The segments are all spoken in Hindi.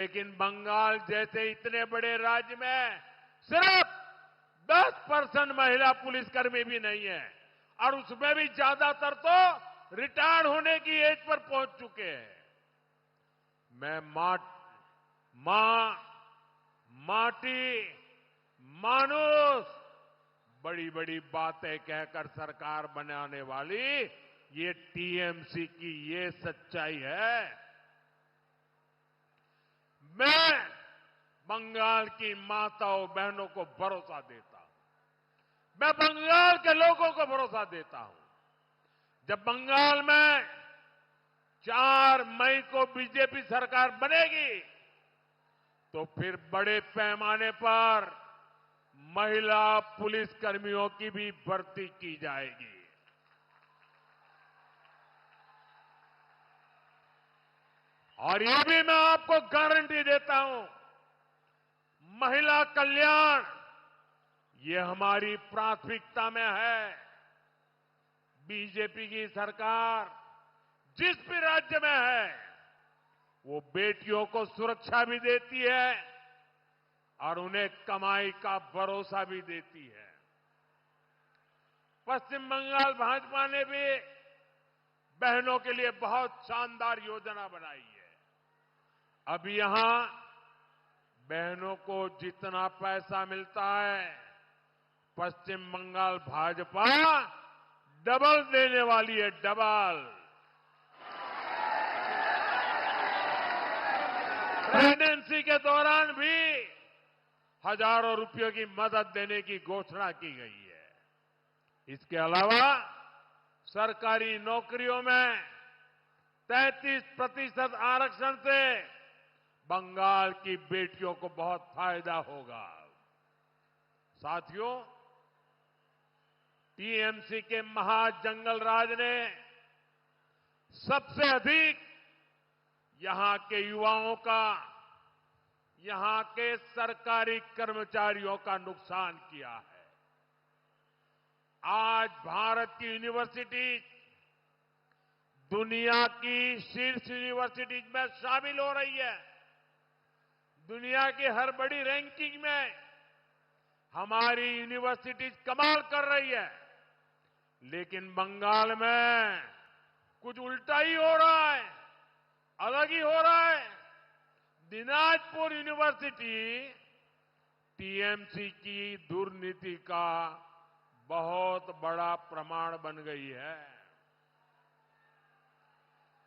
लेकिन बंगाल जैसे इतने बड़े राज्य में सिर्फ 10% महिला पुलिसकर्मी भी नहीं है और उसमें भी ज्यादातर तो रिटायर होने की एज पर पहुंच चुके हैं। मैं माटी मानुष बड़ी बड़ी बातें कहकर सरकार बनाने वाली ये टीएमसी की ये सच्चाई है। मैं बंगाल की माताओं बहनों को भरोसा देता हूं, मैं बंगाल के लोगों को भरोसा देता हूं। जब बंगाल में 4 मई को बीजेपी सरकार बनेगी तो फिर बड़े पैमाने पर महिला पुलिसकर्मियों की भी भर्ती की जाएगी। और ये भी मैं आपको गारंटी देता हूं, महिला कल्याण ये हमारी प्राथमिकता में है। बीजेपी की सरकार जिस भी राज्य में है वो बेटियों को सुरक्षा भी देती है और उन्हें कमाई का भरोसा भी देती है। पश्चिम बंगाल भाजपा ने भी बहनों के लिए बहुत शानदार योजना बनाई है। अब यहां बहनों को जितना पैसा मिलता है पश्चिम बंगाल भाजपा डबल देने वाली है, डबल। प्रेगनेंसी के दौरान भी हजारों रुपयों की मदद देने की घोषणा की गई है। इसके अलावा सरकारी नौकरियों में 33% आरक्षण से बंगाल की बेटियों को बहुत फायदा होगा। साथियों, टीएमसी के महाजंगल राज ने सबसे अधिक यहां के युवाओं का, यहां के सरकारी कर्मचारियों का नुकसान किया है। आज भारत की यूनिवर्सिटीज दुनिया की शीर्ष यूनिवर्सिटीज में शामिल हो रही है। दुनिया की हर बड़ी रैंकिंग में हमारी यूनिवर्सिटीज कमाल कर रही है, लेकिन बंगाल में कुछ उल्टा ही हो रहा है, अलग ही हो रहा है। दिनाजपुर यूनिवर्सिटी टीएमसी की दुर्नीति का बहुत बड़ा प्रमाण बन गई है।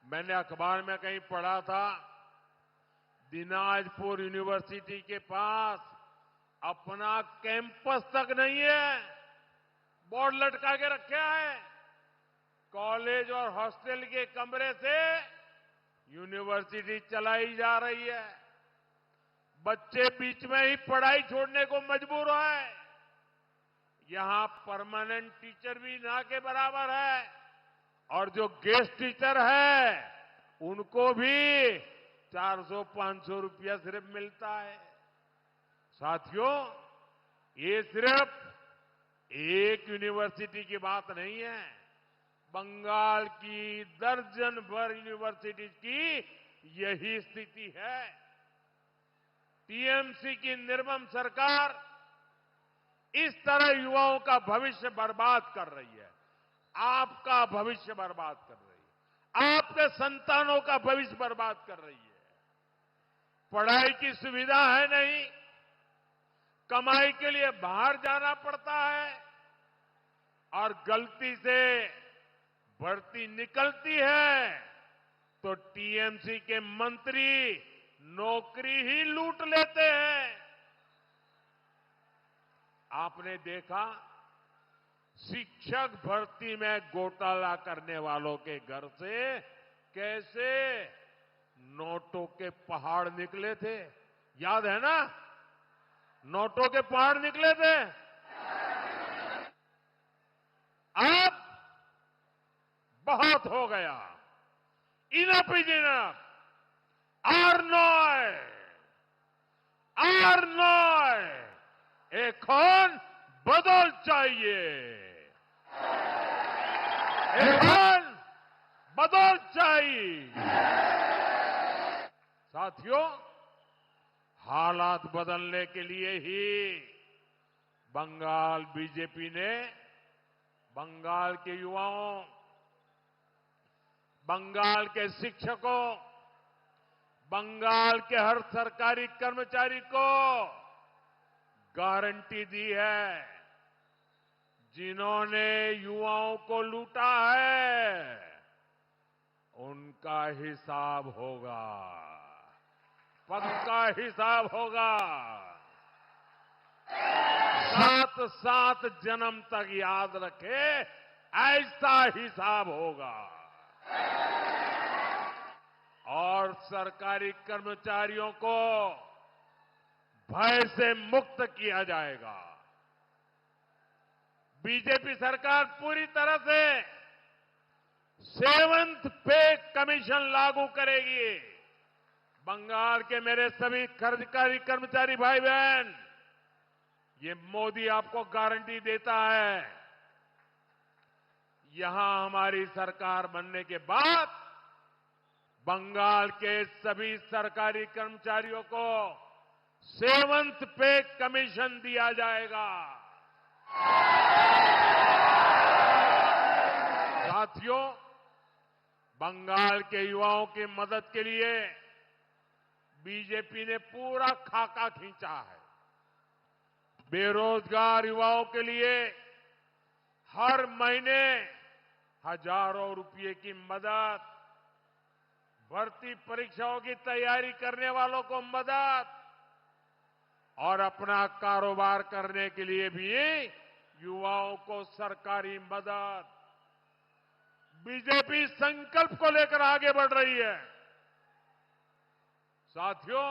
मैंने अखबार में कहीं पढ़ा था, दिनाजपुर यूनिवर्सिटी के पास अपना कैंपस तक नहीं है, बोर्ड लटका के रखा है। कॉलेज और हॉस्टल के कमरे से यूनिवर्सिटी चलाई जा रही है। बच्चे बीच में ही पढ़ाई छोड़ने को मजबूर है। यहां परमानेंट टीचर भी ना के बराबर है और जो गेस्ट टीचर है उनको भी 400-500 रुपया सिर्फ मिलता है। साथियों, ये सिर्फ एक यूनिवर्सिटी की बात नहीं है, बंगाल की दर्जन भर यूनिवर्सिटीज की यही स्थिति है। टीएमसी की निर्मम सरकार इस तरह युवाओं का भविष्य बर्बाद कर रही है, आपका भविष्य बर्बाद कर रही है, आपके संतानों का भविष्य बर्बाद कर रही है। पढ़ाई की सुविधा है नहीं, कमाई के लिए बाहर जाना पड़ता है और गलती से भर्ती निकलती है तो टीएमसी के मंत्री नौकरी ही लूट लेते हैं। आपने देखा, शिक्षक भर्ती में घोटाला करने वालों के घर से कैसे नोटों के पहाड़ निकले थे, याद है ना? नोटों के पहाड़ निकले थे। अब बहुत हो गया, इनफ इज इनफ। আর নয়, এখন बदल चाहिए, এখন बदल चाहिए। साथियों, हालात बदलने के लिए ही बंगाल बीजेपी ने बंगाल के युवाओं, बंगाल के शिक्षकों, बंगाल के हर सरकारी कर्मचारी को गारंटी दी है। जिन्होंने युवाओं को लूटा है, उनका हिसाब होगा, पक्का हिसाब होगा। 7-7 जन्म तक याद रखे, ऐसा हिसाब होगा। और सरकारी कर्मचारियों को भय से मुक्त किया जाएगा। बीजेपी सरकार पूरी तरह से 7th पे कमीशन लागू करेगी। बंगाल के मेरे सभी सरकारी कर्मचारी भाई बहन, ये मोदी आपको गारंटी देता है। यहां हमारी सरकार बनने के बाद बंगाल के सभी सरकारी कर्मचारियों को 7th पे कमीशन दिया जाएगा। साथियों, बंगाल के युवाओं की मदद के लिए बीजेपी ने पूरा खाका खींचा है। बेरोजगार युवाओं के लिए हर महीने हजारों रुपये की मदद, भर्ती परीक्षाओं की तैयारी करने वालों को मदद और अपना कारोबार करने के लिए भी युवाओं को सरकारी मदद। बीजेपी संकल्प को लेकर आगे बढ़ रही है। साथियों,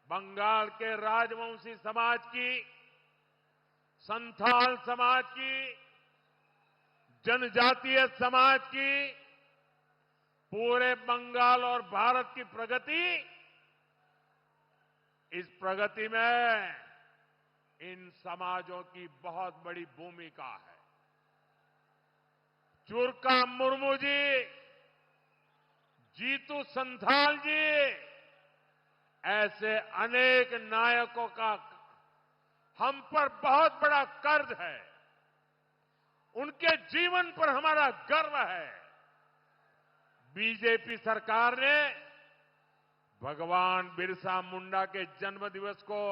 बंगाल के राजवंशी समाज की, संथाल समाज की, जनजातीय समाज की, पूरे बंगाल और भारत की प्रगति, इस प्रगति में इन समाजों की बहुत बड़ी भूमिका है। चुरका मुर्मू जी, जीतू संथाल जी, ऐसे अनेक नायकों का हम पर बहुत बड़ा कर्ज है। उनके जीवन पर हमारा गर्व है। बीजेपी सरकार ने भगवान बिरसा मुंडा के जन्म दिवस को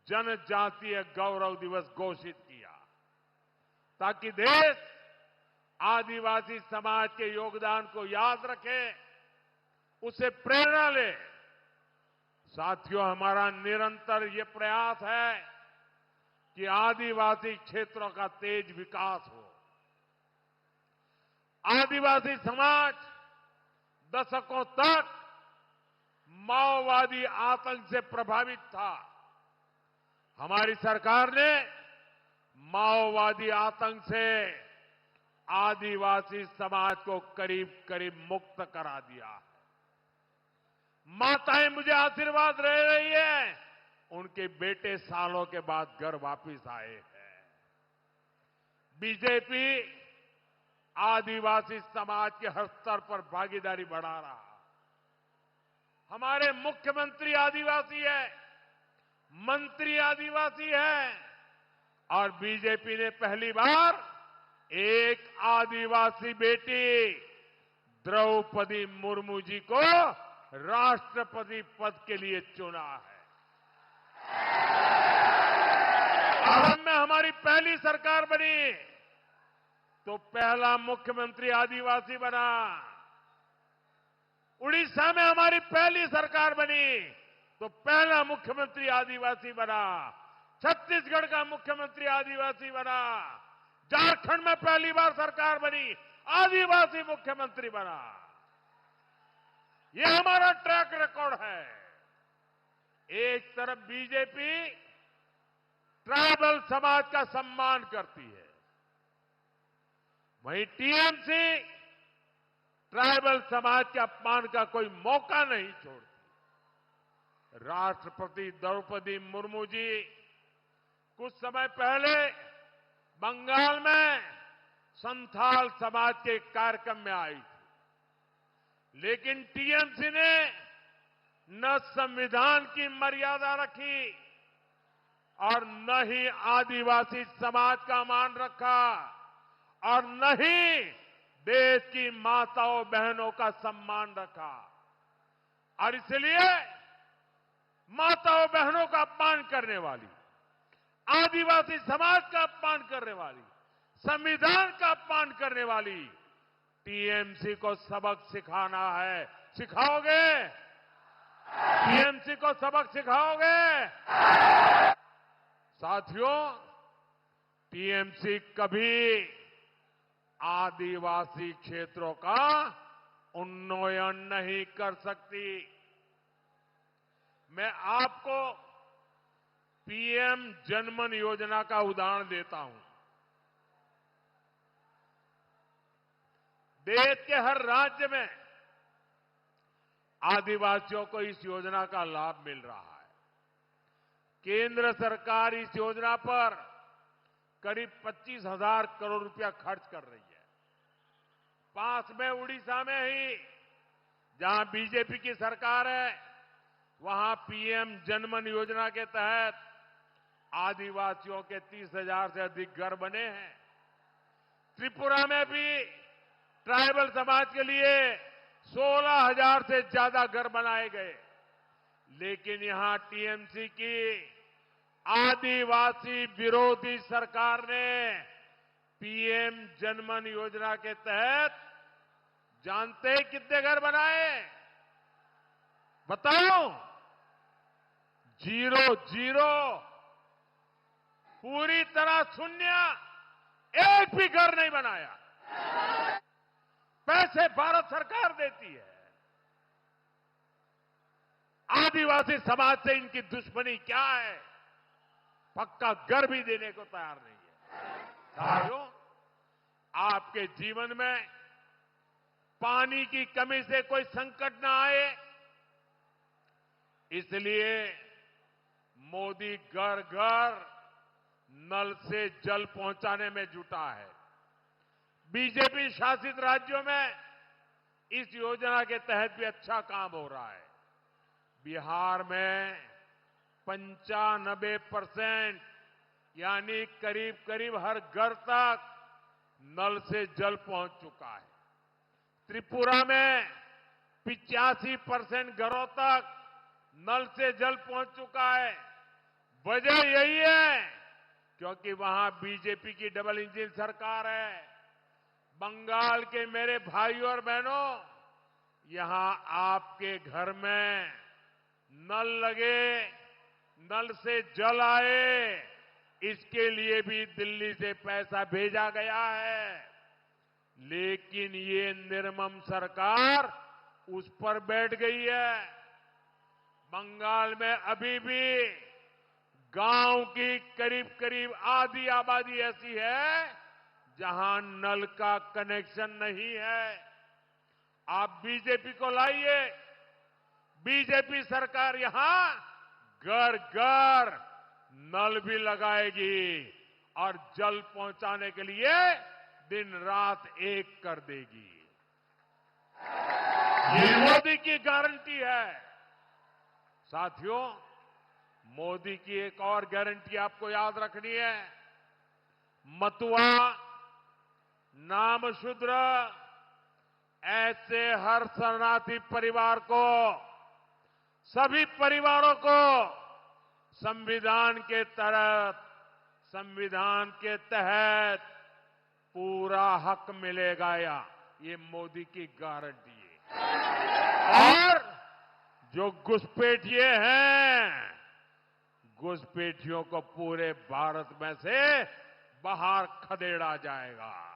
जनजातीय गौरव दिवस घोषित किया, ताकि देश आदिवासी समाज के योगदान को याद रखे, उसे प्रेरणा ले। साथियों, हमारा निरंतर ये प्रयास है कि आदिवासी क्षेत्रों का तेज विकास हो। आदिवासी समाज दशकों तक माओवादी आतंक से प्रभावित था। हमारी सरकार ने माओवादी आतंक से आदिवासी समाज को करीब करीब मुक्त करा दिया है। माताएं मुझे आशीर्वाद दे रही है, उनके बेटे सालों के बाद घर वापिस आए हैं। बीजेपी आदिवासी समाज के हर स्तर पर भागीदारी बढ़ा रहा। हमारे मुख्यमंत्री आदिवासी है, मंत्री आदिवासी है, और बीजेपी ने पहली बार एक आदिवासी बेटी द्रौपदी मुर्मू जी को राष्ट्रपति पद के लिए चुना है। असम में हमारी पहली सरकार बनी तो पहला मुख्यमंत्री आदिवासी बना। उड़ीसा में हमारी पहली सरकार बनी तो पहला मुख्यमंत्री आदिवासी बना। छत्तीसगढ़ का मुख्यमंत्री आदिवासी बना। झारखंड में पहली बार सरकार बनी, आदिवासी मुख्यमंत्री बना। ये हमारा ट्रैक रिकॉर्ड है। एक तरफ बीजेपी ट्राइबल समाज का सम्मान करती है, वहीं टीएमसी ट्राइबल समाज के अपमान का कोई मौका नहीं छोड़ती। राष्ट्रपति द्रौपदी मुर्मू जी कुछ समय पहले बंगाल में संथाल समाज के कार्यक्रम में आई थी, लेकिन टीएमसी ने न संविधान की मर्यादा रखी और न ही आदिवासी समाज का मान रखा और न ही देश की माताओं बहनों का सम्मान रखा। और इसलिए माताओं बहनों का अपमान करने वाली, आदिवासी समाज का अपमान करने वाली, संविधान का अपमान करने वाली टीएमसी को सबक सिखाना है। सिखाओगे? टीएमसी को सबक सिखाओगे? साथियों, टीएमसी कभी आदिवासी क्षेत्रों का उन्नयन नहीं कर सकती। मैं आपको पीएम जनमन योजना का उदाहरण देता हूं। देश के हर राज्य में आदिवासियों को इस योजना का लाभ मिल रहा है। केंद्र सरकार इस योजना पर करीब 25,000 करोड़ रुपया खर्च कर रही है। पास में उड़ीसा में ही, जहां बीजेपी की सरकार है, वहां पीएम जनमन योजना के तहत आदिवासियों के 30,000 से अधिक घर बने हैं। त्रिपुरा में भी ट्राइबल समाज के लिए 16,000 से ज्यादा घर बनाए गए। लेकिन यहां टीएमसी की आदिवासी विरोधी सरकार ने पीएम जनमन योजना के तहत जानते हैं कितने घर बनाए? बताओ। 0 पूरी तरह शून्य। एक भी घर नहीं बनाया। पैसे भारत सरकार देती है। आदिवासी समाज से इनकी दुश्मनी क्या है? पक्का घर भी देने को तैयार नहीं है। साथियों, आपके जीवन में पानी की कमी से कोई संकट ना आए, इसलिए मोदी घर घर नल से जल पहुंचाने में जुटा है। बीजेपी शासित राज्यों में इस योजना के तहत भी अच्छा काम हो रहा है। बिहार में 95% यानी करीब करीब हर घर तक नल से जल पहुंच चुका है। त्रिपुरा में 85% घरों तक नल से जल पहुंच चुका है। वजह यही है क्योंकि वहां बीजेपी की डबल इंजन सरकार है। बंगाल के मेरे भाइयों और बहनों, यहां आपके घर में नल लगे, नल से जल आए, इसके लिए भी दिल्ली से पैसा भेजा गया है। लेकिन ये निर्मम सरकार उस पर बैठ गई है। बंगाल में अभी भी गांव की करीब करीब आधी आबादी ऐसी है जहां नल का कनेक्शन नहीं है। आप बीजेपी को लाइए, बीजेपी सरकार यहां घर घर नल भी लगाएगी और जल पहुंचाने के लिए दिन रात एक कर देगी। ये मोदी की गारंटी है। साथियों, मोदी की एक और गारंटी आपको याद रखनी है। मतुआ, नामशूद्र, ऐसे हर शरणार्थी परिवार को, सभी परिवारों को संविधान के तहत पूरा हक मिलेगा। ये मोदी की गारंटी है। और जो घुसपैठिए हैं, घुसपैठियों को पूरे भारत में से बाहर खदेड़ा जाएगा।